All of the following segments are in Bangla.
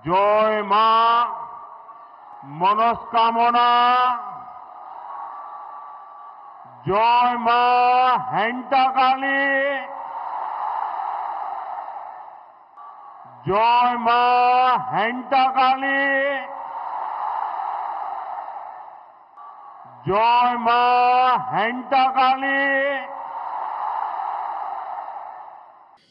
জয় মা মনস্কামনা, জয় মা হ্যান্টাকালী, জয় মা হ্যান্টাকালী, জয় মা হ্যান্টাকালী।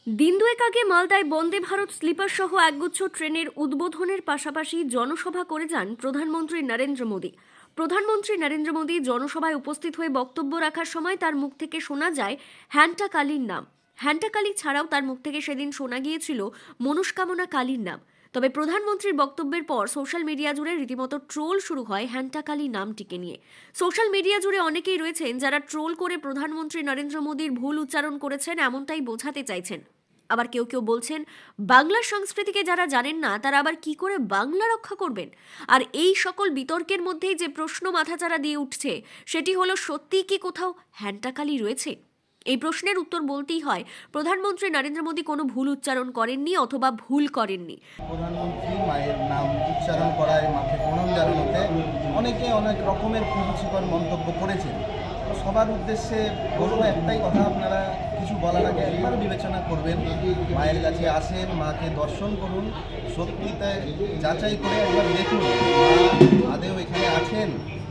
দিন দুয়েক আগে মালদায় বন্দে ভারত স্লিপার সহ একগুচ্ছ ট্রেনের উদ্বোধনের পাশাপাশি জনসভা করে যান প্রধানমন্ত্রী নরেন্দ্র মোদী। প্রধানমন্ত্রী নরেন্দ্র মোদী জনসভায় উপস্থিত হয়ে বক্তব্য রাখার সময় তার মুখ থেকে শোনা যায় হ্যান্টাকালীর নাম। হ্যান্টাকালী ছাড়াও তার মুখ থেকে সেদিন শোনা গিয়েছিল মনস্কামনা কালীর নাম। তবে প্রধানমন্ত্রীর বক্তব্যের পর সোশ্যাল মিডিয়া জুড়ে রীতিমতো ট্রোল শুরু হয় হ্যান্টাকালী নামটিকে নিয়ে। সোশ্যাল মিডিয়া জুড়ে অনেকেই রয়েছেন যারা ট্রোল করে প্রধানমন্ত্রী নরেন্দ্র মোদীর ভুল উচ্চারণ করেছেন এমনটাই বোঝাতে চাইছেন। আবার কেউ কেউ বলছেন বাংলার সংস্কৃতিকে যারা জানেন না তারা আবার কি করে বাংলা রক্ষা করবেন। আর এই সকল বিতর্কের মধ্যেই যে প্রশ্ন মাথাচাড়া দিয়ে উঠছে সেটি হলো, সত্যিই কি কোথাও হ্যান্টাকালী রয়েছে? এই প্রশ্নের উত্তর বলতেই হয় প্রধানমন্ত্রী নরেন্দ্র মোদী কোনো ভুল উচ্চারণ করেননি অথবা ভুল করেননি। প্রধানমন্ত্রী মায়ের নাম উচ্চারণ করায় মাকে প্রণাম জানানোতে অনেকে অনেক রকমের কুরুচিকর মন্তব্য করেছেন। সবার উদ্দেশ্যে বলবো একটাই কথা, আপনারা কিছু বলার আগে একবার বিবেচনা করবেন। মায়ের কাছে আসেন, মাকে দর্শন করুন, সত্যিতে যাচাই করে একবার দেখুন মা আদেও এখানে আছেন,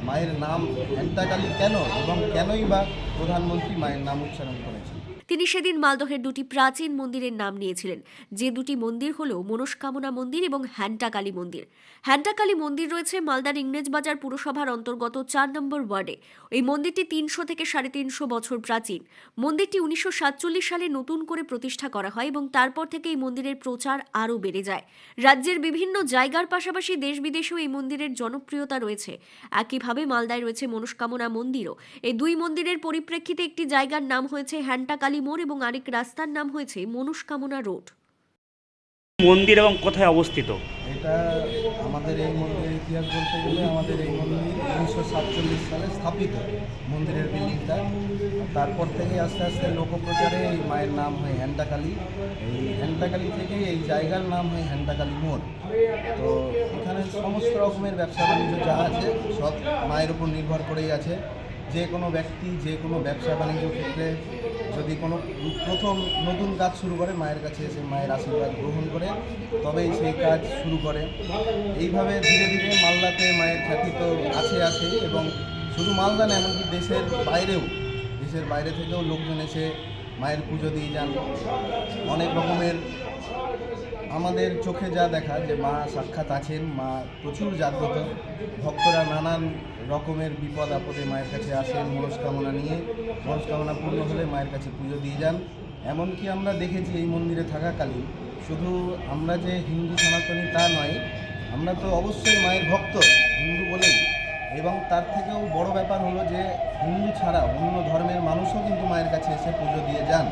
মায়ের নাম হ্যান্টাকালী কেন এবং কেনই বা প্রধানমন্ত্রী মায়ের নাম উচ্চারণ করেছেন। তিনি সেদিন মালদহের দুটি প্রাচীন মন্দিরের নাম নিয়েছিলেন, যে দুটি মন্দির হল মনস্কামনা মন্দির এবং হ্যান্টাকালী মন্দির। হ্যান্টাকালী মন্দির রয়েছে মালদার ইংরেজবাজার পুরসভার অন্তর্গত ৪ নম্বর ওয়ার্ডে। এই মন্দিরটি ৩০০ থেকে ৩৫০ বছর প্রাচীন। মন্দিরটি ১৯৪৭ সালে নতুন করে প্রতিষ্ঠা করা হয় এবং তারপর থেকে এই মন্দিরের প্রচার আরও বেড়ে যায়। রাজ্যের বিভিন্ন জায়গার পাশাপাশি দেশ বিদেশেও এই মন্দিরের জনপ্রিয়তা রয়েছে। একইভাবে মালদায় রয়েছে মনস্কামনা মন্দিরও। এই দুই মন্দিরের পরিপ্রেক্ষিতে একটি জায়গার নাম হয়েছে হ্যান্টাকালী মোড় এবং আরেক রাস্তার নাম হয়েছে মনস্কামনা রোড। মন্দির এবং কোথায় অবস্থিত? এটা আমাদের এই মন্দিরের ইতিহাস বলতে গেলে আমাদের এই মন্দির 1947 সালে স্থাপিত মন্দিরের বিল্ডিংটা। তারপর থেকে আস্তে আস্তে লোকপ্রচারে এই মায়ের নাম হয় হ্যান্টাকালী। এই হ্যান্টাকালী থেকে এই জায়গার নাম হয় হ্যান্টাকালী মোড়। তো এখানে সমস্ত রকমের ব্যবসা বাণিজ্য যা আছে সব মায়ের উপর নির্ভর করেই আছে। যে কোনো ব্যক্তি যে কোনো ব্যবসা বাণিজ্য ক্ষেত্রে যদি কোনো প্রথম নতুন কাজ শুরু করে মায়ের কাছে এসে মায়ের আশীর্বাদ গ্রহণ করে তবেই সেই কাজ শুরু করে। এইভাবে ধীরে ধীরে মালদাতে মায়ের খ্যাতি তো আছে এবং শুধু মালদা না, এমনকি দেশের বাইরে থেকেও লোকজন এসে মায়ের পুজো দিয়ে যান। অনেক রকমের আমাদের চোখে যা দেখা যে মা সাক্ষাৎ আছেন, মা প্রচুর জাগ্রত, ভক্তরা নানান রকমের বিপদ আপদে মায়ের কাছে আসেন মনস্কামনা নিয়ে। মনস্কামনা পূর্ণ হলে মায়ের কাছে পুজো দিয়ে যান। এমনকি আমরা দেখেছি এই মন্দিরে থাকাকালীন শুধু আমরা যে হিন্দু সনাতনী তা নয়, আমরা তো অবশ্যই মায়ের ভক্ত, হিন্দু বলেই। এবং তার থেকেও বড় ব্যাপার হলো যে হিন্দু ছাড়া অন্য ধর্মের মানুষও কিন্তু মায়ের কাছে এসে পুজো দিয়ে যান।